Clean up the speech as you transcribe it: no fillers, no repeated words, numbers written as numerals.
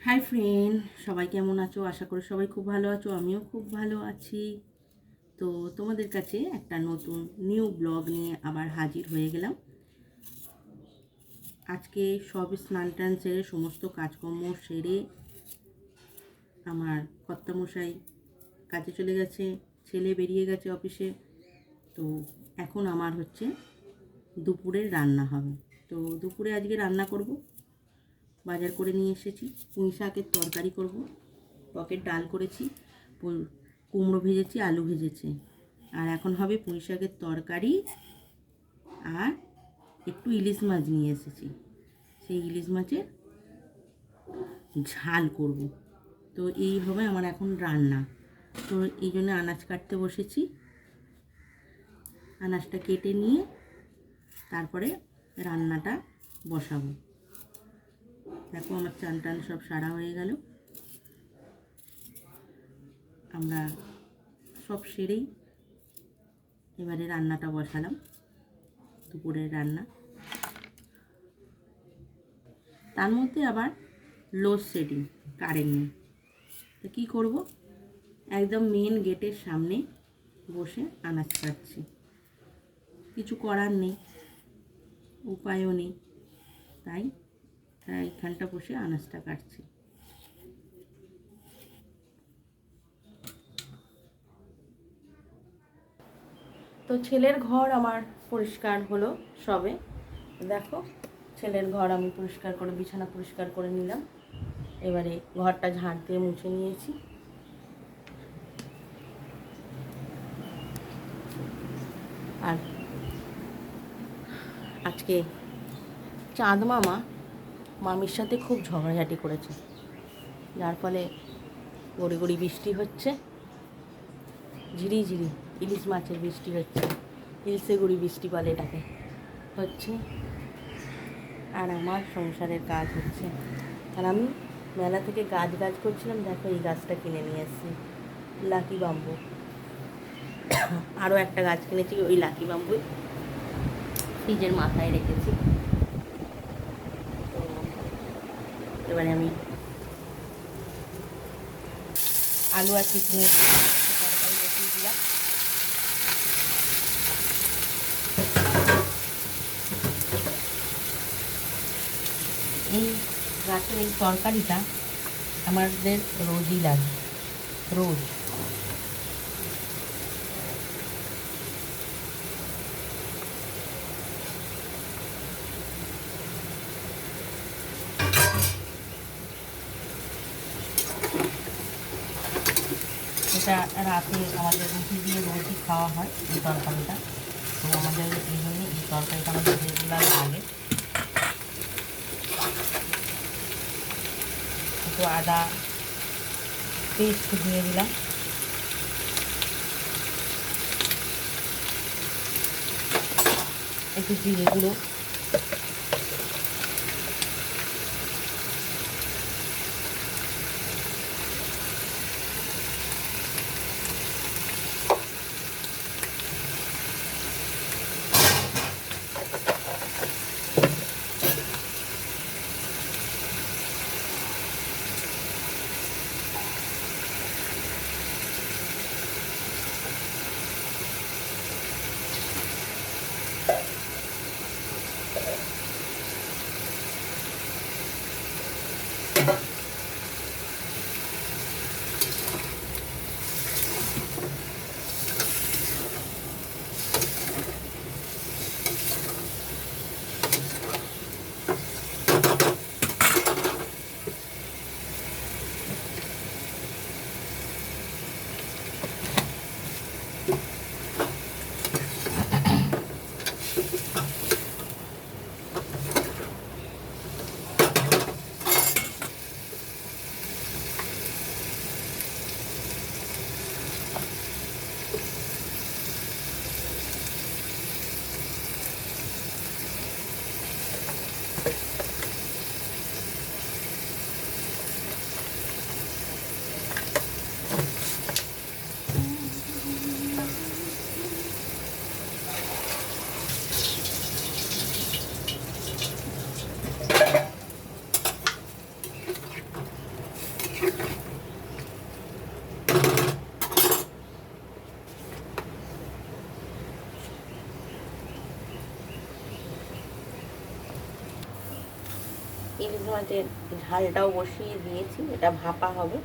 Hi friend, সবাই কেমন আছো? আশা করি সবাই খুব ভালো আছো। আমিও খুব ভালো আছি। তো তোমাদের কাছে একটা নতুন নিউ ব্লগ নিয়ে আবার হাজির হয়ে গেলাম। আজকে সব স্নান টান সেরে সমস্ত কাজকর্ম সেরে আমার কর্তামশাই কাজে চলে গেছে, ছেলে বেরিয়ে গেছে অফিসে। তো এখন আমার হচ্ছে দুপুরের রান্না হবে। তো দুপুরে আজকে রান্না করব, বাজার করে নিয়ে এসেছি। পুঁই শাকের তরকারি করব, টকের ডাল করেছি, কুমড়ো ভেজেছি, আলু ভেজেছি। আর এখন হবে পুঁই শাকের তরকারি। আর একটু ইলিশ মাছ নিয়ে এসেছি, সেই ইলিশ মাছের ঝাল করব। তো এই হবে আমার এখন রান্না। তো এই জন্য আনাজ কাটতে বসেছি। আনাজটা কেটে নিয়ে তারপরে রান্নাটা বসাবো। দেখো আমার চান টান সব সারা হয়ে গেল। আমরা সব সেরেই এবারে রান্নাটা বসালাম, দুপুরের রান্না। তার মধ্যে আবার লোডশেডিং, কারেন্ট নেই। তো কী করবো, একদম মেন গেটের সামনে বসে আনাজ কাটছি। কিছু করার নেই, উপায়ও নেই, তাই এইখানটা বসে আনাজটা কাটছি। তো ছেলের ঘর আমার পরিষ্কার হলো সবে। দেখো, ছেলের ঘর আমি পরিষ্কার করে, বিছানা পরিষ্কার করে নিলাম। এবারে ঘরটা ঝাড় দিয়ে মুছে নিয়েছি। আর আজকে চাঁদ মামা মামির সাথে খুব ঝগড়াঝাটি করেছে, যার ফলে গড়ি গড়ি বৃষ্টি হচ্ছে, ঝিরি ঝিরি ইলিশ মাছের বৃষ্টি হচ্ছে, ইলসে গুড়ি বৃষ্টি বলে এটাকে, হচ্ছে। আর আমার সংসারের কাজ হচ্ছে। আর আমি মেলা থেকে গাছ করছিলাম। দেখো, এই গাছটা কিনে নিয়ে এসেছি, লাকি বাম্বু। আরও একটা গাছ কিনেছি, ওই লাকি বাম্বুই ফ্রিজের মাথায় রেখেছি। তো এবারে আমি আলু আর চিকেনের তরকারি বসিয়ে দিলাম। এই গাছের এই তরকারিটা আমাদের রোজই লাগে, রোজ। এটা রাতে আমাদের রুটি দিয়ে রোজই খাওয়া হয় এই তরকারিটা। তো আমাদের এই জন্য এই তরকারিটা আমাদের রেগুলার লাগে। একটু আদা পেস্ট দিয়ে দিলাম, একটু জিরে গুঁড়ো, ইলিশ মাছের ঝালটাও বসিয়ে দিয়েছি, এটা ভাপা হবে।